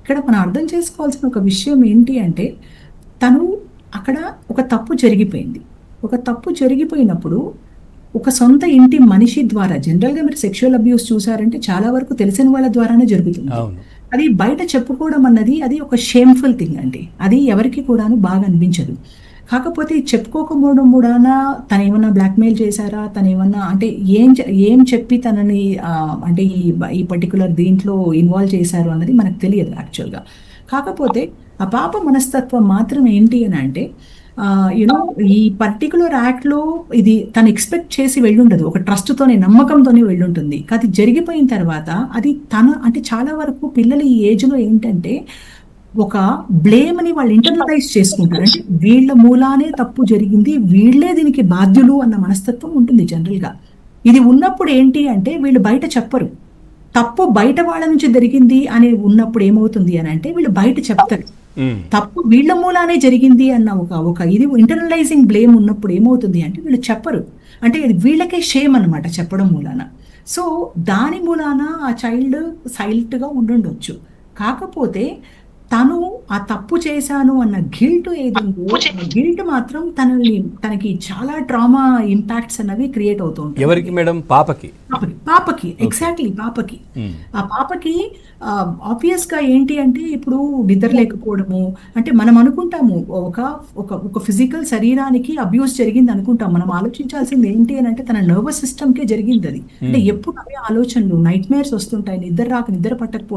ఇక్కడ మనం అర్థం చేసుకోవాల్సిన ఒక విషయం ఏంటి అంటే, తను అక్కడ ఒక తప్పు జరిగిపోయింది. ఒక తప్పు జరిగిపోయినప్పుడు, ఒక సొంత ఇంటి మనిషి ద్వారా జనరల్‌గా మీరు సెక్షువల్ అబ్యూస్ చూసారంటే చాలా వరకు తెలిసిన వాళ్ళ ద్వారానే జరుగుతుంది. అవును. అది బయట చెప్పుకోవడం అన్నది అది ఒక షేమ్‌ఫుల్ థింగ్ అండి. అది ఎవరికీ కూడాను బాగా అనిపించదు. కాకపోతే ఈ చెప్పుకోకపోవడం మూడాన తనేమన్నా బ్లాక్‌మెయిల్ చేశారా? తనేమన్నా అంటే ఏం చెప్పి తనని అంటే ఈ పర్టిక్యులర్ దీంట్లో ఇన్వాల్వ్ చేశారు అన్నది మనకు తెలియదు యాక్చువల్‌గా. కాకపోతే ఆ పాప మనస్తత్వం మాత్రం ఏంటి అనంటే యూనో ఈ పర్టిక్యులర్ యాక్ట్‌లో ఇది తను ఎక్స్‌పెక్ట్ చేసి వెళ్ళుండదు. ఒక ట్రస్ట్‌తోనే, నమ్మకంతోనే వెళ్ళుంటుంది. అది జరిగిపోయిన తర్వాత అది తన అంటే చాలా వరకు పిల్లలు ఈ ఏజ్‌లో ఏంటంటే ఒక బ్లేమ్‌ని వాళ్ళు ఇంటర్నలైజ్ చేసుకుంటారు. అంటే వీళ్ళ మూలానే తప్పు జరిగింది. వీళ్ళే దీనికి బాధ్యులు అన్న మనస్తత్వం ఉంటుంది జనరల్‌గా. ఇది ఉన్నప్పుడు ఏంటి అంటే వీళ్ళు బయట చెప్పరు. తప్పు బయట వాళ్ళ నుంచి జరిగింది అని ఉన్నప్పుడు ఏమవుతుంది అనంటే వీళ్ళు బయట చెప్తారు. తప్పు వీళ్ళ మూలానే జరిగింది అన్న ఒక ఇది ఇంటర్నలైజింగ్ బ్లేమ్ ఉన్నప్పుడు ఏమవుతుంది అంటే వీళ్ళు చెప్పరు. అంటే ఇది వీళ్ళకే షేమ్ అన్నమాట చెప్పడం మూలాన. సో దాని మూలాన ఆ చైల్డ్ సైలెంట్‌గా ఉండుండొచ్చు. కాకపోతే తను ఆ తప్పు చేశాను అన్న గిల్ట్ ఏదుందో, ఆ గిల్ట్ మాత్రం తనకి చాలా ట్రామా ఇంపాక్ట్స్ అన్నవి క్రియేట్ అవుతూ ఉంటాయి. ఎవరికి మేడం? పాపకి. పాపకి ఎగ్జాక్ట్లీ పాపకి. ఆ పాపకి ఆబ్వియస్ గా ఏంటి అంటే ఇప్పుడు నిద్ర లేకపోవడము, అంటే మనం అనుకుంటాము ఒక ఒక ఫిజికల్ శరీరానికి అబ్యూస్ జరిగింది అనుకుంటాం. మనం ఆలోచించాల్సింది ఏంటి అని అంటే తన నర్వస్ సిస్టమ్ కే జరిగింది అది. అంటే ఎప్పుడు అవే ఆలోచనలు, నైట్ మేర్స్ వస్తుంటాయి, నిద్ర పట్టకపోతే